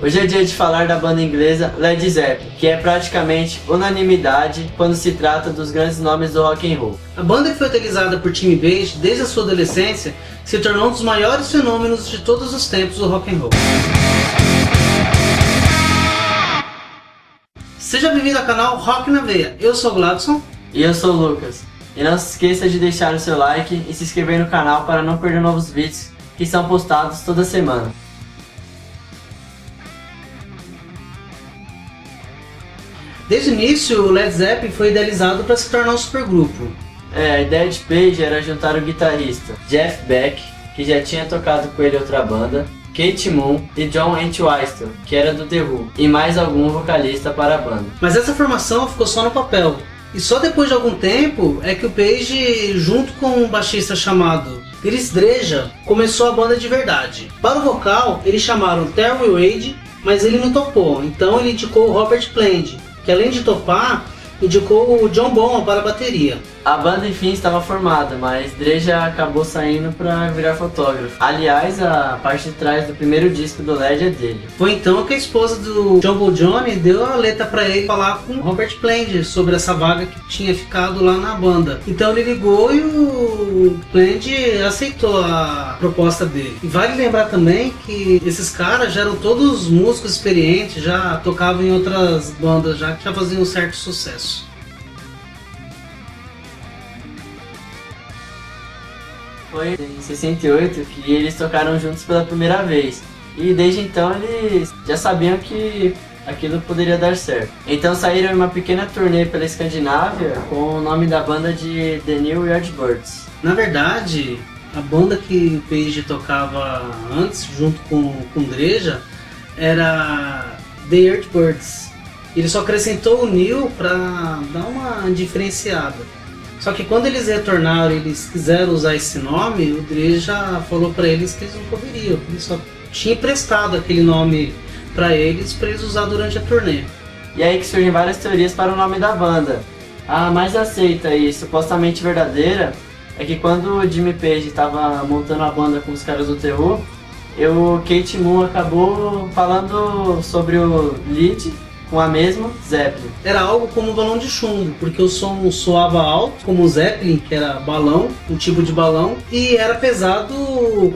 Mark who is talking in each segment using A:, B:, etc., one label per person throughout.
A: Hoje é dia de falar da banda inglesa Led Zeppelin, que é praticamente unanimidade quando se trata dos grandes nomes do rock and roll.
B: A banda que foi utilizada por Jimmy Page desde a sua adolescência se tornou um dos maiores fenômenos de todos os tempos do rock and roll. Seja bem-vindo ao canal Rock na Veia. Eu sou o Gladson.
A: E eu sou o Lucas. E não se esqueça de deixar o seu like e se inscrever no canal para não perder novos vídeos que são postados toda semana.
B: Desde o início, o Led Zeppelin foi idealizado para se tornar um supergrupo.
A: A ideia de Page era juntar o guitarrista Jeff Beck, que já tinha tocado com ele em outra banda, Keith Moon e John Entwistle, que era do The Who, e mais algum vocalista para a banda.
B: Mas essa formação ficou só no papel. E só depois de algum tempo é que o Page, junto com um baixista chamado Chris Dreja, começou a banda de verdade. Para o vocal, eles chamaram Terry Wade, mas ele não topou, então ele indicou o Robert Plant, que além de topar, indicou o John Bonham para a bateria.
A: A banda enfim estava formada, mas Dreja acabou saindo para virar fotógrafo. Aliás, a parte de trás do primeiro disco do Led é dele.
B: Foi então que a esposa do John Bon Jovi deu a letra para ele falar com o Robert Plant sobre essa vaga que tinha ficado lá na banda. Então ele ligou e o Plant aceitou a proposta dele. E vale lembrar também que esses caras já eram todos músicos experientes, já tocavam em outras bandas, já faziam um certo sucesso.
A: Foi em 68 que eles tocaram juntos pela primeira vez, e desde então eles já sabiam que aquilo poderia dar certo. Então saíram em uma pequena turnê pela Escandinávia com o nome da banda de The New Yardbirds.
B: Na verdade, a banda que o Page tocava antes, junto com Dreja, era The Yardbirds. Ele só acrescentou o New para dar uma diferenciada. Só que quando eles retornaram e eles quiseram usar esse nome, o Dreja falou para eles que eles não poderiam. Ele só tinha emprestado aquele nome para eles usar durante a turnê.
A: E aí que surgem várias teorias para o nome da banda. A mais aceita e supostamente verdadeira é que quando o Jimmy Page estava montando a banda com os caras do The Who, o Keith Moon acabou falando sobre o lead com a mesma Zeppelin.
B: Era algo como um balão de chumbo, porque o som soava alto, como o Zeppelin, que era balão, um tipo de balão, e era pesado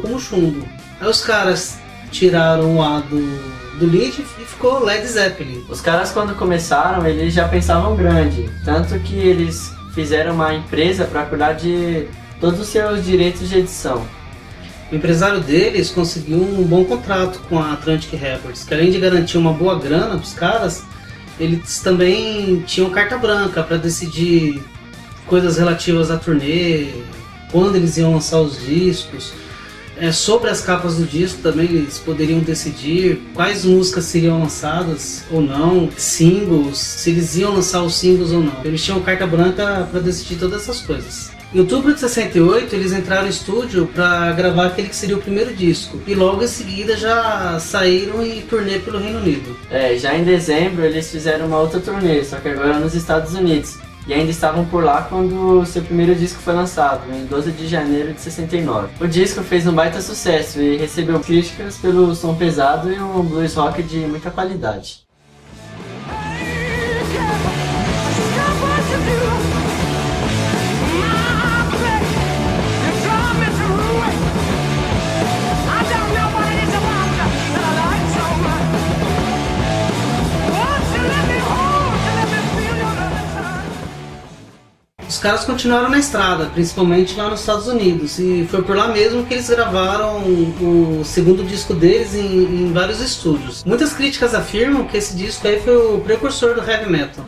B: como chumbo. Aí os caras tiraram o A do lead e ficou Led Zeppelin.
A: Os caras, quando começaram, eles já pensavam grande, tanto que eles fizeram uma empresa para cuidar de todos os seus direitos de edição.
B: O empresário deles conseguiu um bom contrato com a Atlantic Records, que além de garantir uma boa grana para os caras, eles também tinham carta branca para decidir coisas relativas à turnê, quando eles iam lançar os discos. Sobre as capas do disco também eles poderiam decidir quais músicas seriam lançadas ou não, singles, se eles iam lançar os singles ou não. Eles tinham carta branca para decidir todas essas coisas. Em outubro de 68, eles entraram no estúdio para gravar aquele que seria o primeiro disco, e logo em seguida já saíram em turnê pelo Reino Unido.
A: Já em dezembro eles fizeram uma outra turnê, só que agora nos Estados Unidos, e ainda estavam por lá quando seu primeiro disco foi lançado, em 12 de janeiro de 69. O disco fez um baita sucesso e recebeu críticas pelo som pesado e um blues rock de muita qualidade.
B: Os caras continuaram na estrada, principalmente lá nos Estados Unidos, e foi por lá mesmo que eles gravaram o segundo disco deles em vários estúdios. Muitas críticas afirmam que esse disco aí foi o precursor do heavy metal.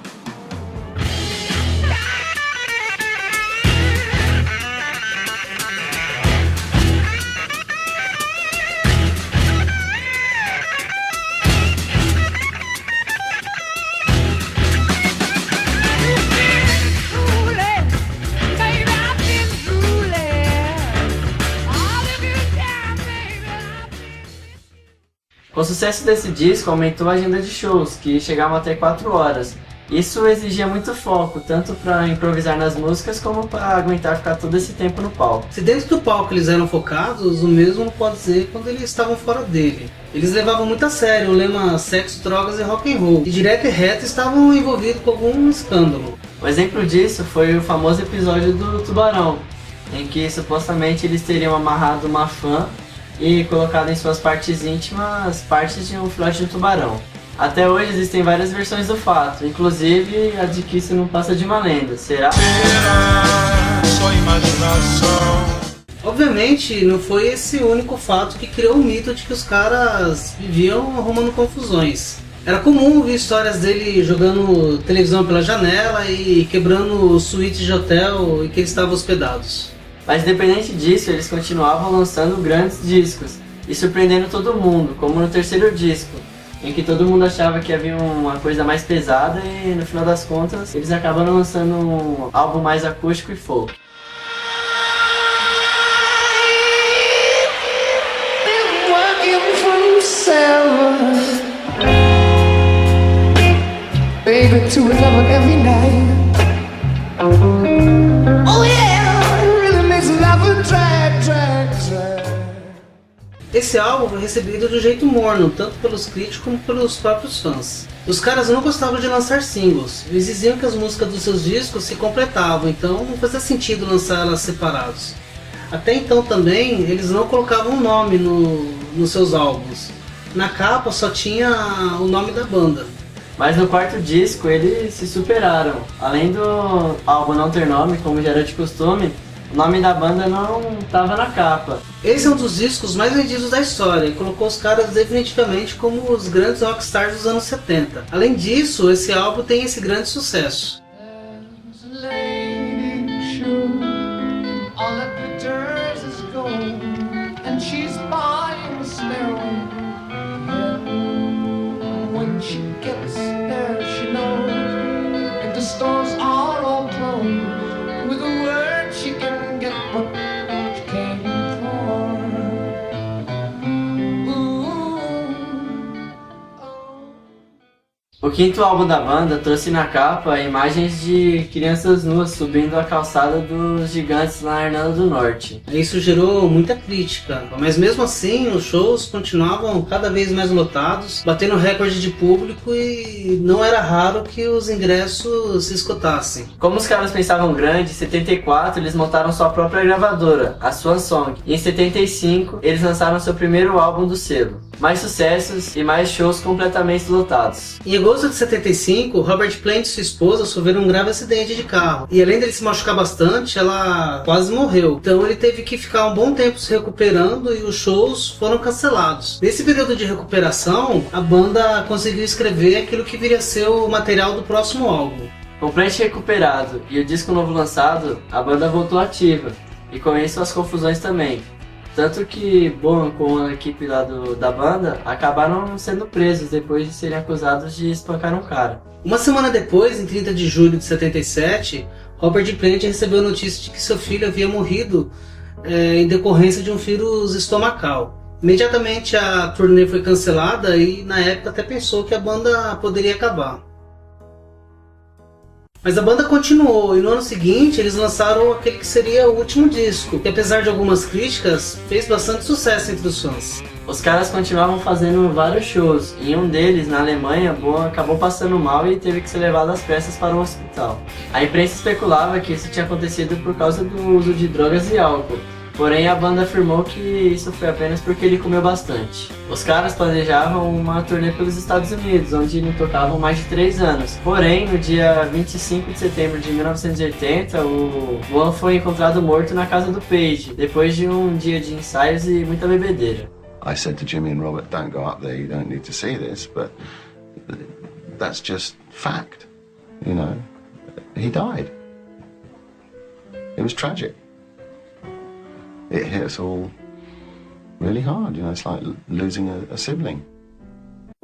A: Com o sucesso desse disco, aumentou a agenda de shows, que chegavam até 4 horas, Isso exigia muito foco, tanto para improvisar nas músicas como para aguentar ficar todo esse tempo no palco.
B: Se dentro do palco eles eram focados, o mesmo não pode dizer quando eles estavam fora dele. Eles levavam muito a sério o lema sexo, drogas e rock and roll, e direto e reto estavam envolvidos com algum escândalo.
A: Um exemplo disso foi o famoso episódio do Tubarão, em que supostamente eles teriam amarrado uma fã e colocado em suas partes íntimas partes de um filhote de tubarão. Até hoje existem várias versões do fato, inclusive a de que isso não passa de uma lenda. Será?
C: Só imaginação.
B: Obviamente, não foi esse o único fato que criou o mito de que os caras viviam arrumando confusões. Era comum ouvir histórias dele jogando televisão pela janela e quebrando suítes de hotel em que eles estavam hospedados.
A: Mas independente disso, eles continuavam lançando grandes discos e surpreendendo todo mundo, como no terceiro disco, em que todo mundo achava que havia uma coisa mais pesada e no final das contas eles acabaram lançando um álbum mais acústico e folk.
D: Baby, to love it every night. Oh yeah, it really makes love a drag, drag, drag.
B: Esse álbum foi recebido de um jeito morno, tanto pelos críticos como pelos próprios fãs. Os caras não gostavam de lançar singles, eles diziam que as músicas dos seus discos se completavam, então não fazia sentido lançar elas separados. Até então também, eles não colocavam nome nos seus álbuns. Na capa só tinha o nome da banda.
A: Mas no quarto disco eles se superaram. Além do álbum não ter nome, como já era de costume, o nome da banda não estava na capa.
B: Esse é um dos discos mais vendidos da história e colocou os caras definitivamente como os grandes rockstars dos anos 70. Além disso, esse álbum tem esse grande sucesso.
A: O quinto álbum da banda trouxe na capa imagens de crianças nuas subindo a calçada dos Gigantes na Irlanda do Norte.
B: Isso gerou muita crítica, mas mesmo assim os shows continuavam cada vez mais lotados, batendo recorde de público e não era raro que os ingressos se esgotassem.
A: Como os caras pensavam grande, em 74 eles montaram sua própria gravadora, a Swan Song, e em 75 eles lançaram seu primeiro álbum do selo. Mais sucessos e mais shows completamente lotados.
B: Em agosto de 75, Robert Plant e sua esposa sofreram um grave acidente de carro. E além dele se machucar bastante, ela quase morreu. Então ele teve que ficar um bom tempo se recuperando e os shows foram cancelados. Nesse período de recuperação, a banda conseguiu escrever aquilo que viria a ser o material do próximo álbum.
A: Com o Plant recuperado e o disco novo lançado, a banda voltou ativa. E com isso as confusões também. Tanto que Bonham com a equipe lá da banda acabaram sendo presos depois de serem acusados de espancar um cara.
B: Uma semana depois, em 30 de julho de 77, Robert Plant recebeu a notícia de que seu filho havia morrido em decorrência de um vírus estomacal. Imediatamente a turnê foi cancelada e na época até pensou que a banda poderia acabar. Mas a banda continuou e no ano seguinte eles lançaram aquele que seria o último disco, que apesar de algumas críticas, fez bastante sucesso entre os fãs.
A: Os caras continuavam fazendo vários shows, e em um deles, na Alemanha, Bonham acabou passando mal e teve que ser levado às pressas para um hospital. A imprensa especulava que isso tinha acontecido por causa do uso de drogas e álcool. Porém, a banda afirmou que isso foi apenas porque ele comeu bastante. Os caras planejavam uma turnê pelos Estados Unidos, onde não tocavam mais de 3 anos. Porém, no dia 25 de setembro de 1980, o Bonham foi encontrado morto na casa do Page, depois de um dia de ensaios e muita bebedeira.
E: I said to Jimmy and Robert, don't go up there, you don't need to see this, but that's just fact, you know. He died. It was tragic. It hit us all really hard, you know, it's like losing a sibling.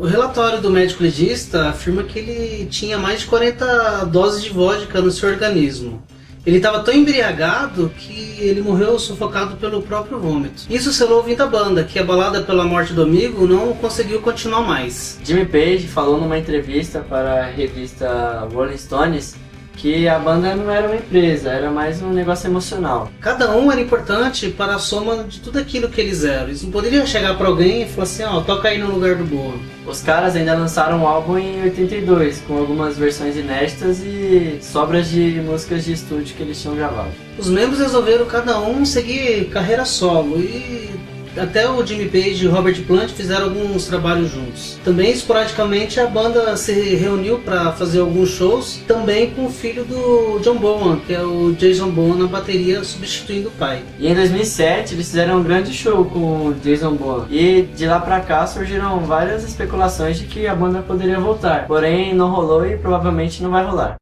B: O relatório do médico legista afirma que ele tinha mais de 40 doses de vodka no seu organismo Ele estava tão embriagado que ele morreu sufocado pelo próprio vômito. Isso selou o fim da banda, que, abalada pela morte do amigo, não conseguiu continuar mais.
A: Jimmy Page falou numa entrevista para a revista Rolling Stones que a banda não era uma empresa, era mais um negócio emocional.
B: Cada um era importante para a soma de tudo aquilo que eles eram. Eles não poderiam chegar para alguém e falar assim, ó, toca aí no lugar do Bono.
A: Os caras ainda lançaram um álbum em 82, com algumas versões inéditas e sobras de músicas de estúdio que eles tinham gravado.
B: Os membros resolveram cada um seguir carreira solo e até o Jimmy Page e o Robert Plant fizeram alguns trabalhos juntos. Também, esporadicamente, a banda se reuniu para fazer alguns shows, também com o filho do John Bonham, que é o Jason Bonham, na bateria, substituindo o pai.
A: E em 2007 eles fizeram um grande show com o Jason Bonham. E de lá pra cá surgiram várias especulações de que a banda poderia voltar. Porém, não rolou e provavelmente não vai rolar.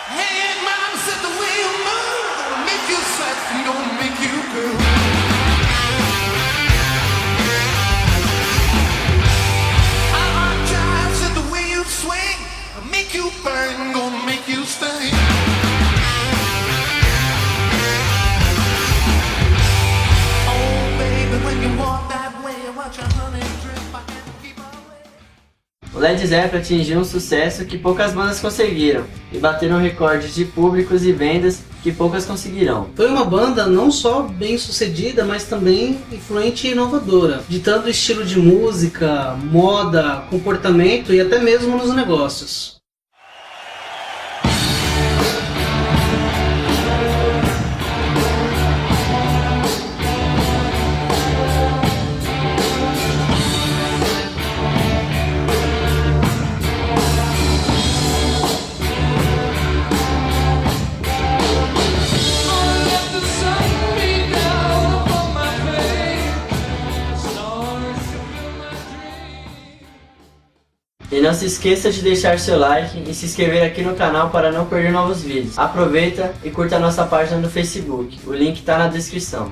D: Hey, mama said the way you move gonna make you sexy, gonna make you cool. I drive said the way you swing gonna make you burn, gonna make you sting. Oh, baby, when you walk that way, watch your honey drip. I can't keep away.
A: O Led Zeppelin atingiu um sucesso que poucas bandas conseguiram e bateram recordes de públicos e vendas que poucas conseguirão.
B: Foi uma banda não só bem sucedida, mas também influente e inovadora, ditando o estilo de música, moda, comportamento e até mesmo nos negócios.
A: E não se esqueça de deixar seu like e se inscrever aqui no canal para não perder novos vídeos. Aproveita e curta a nossa página no Facebook, o link está na descrição.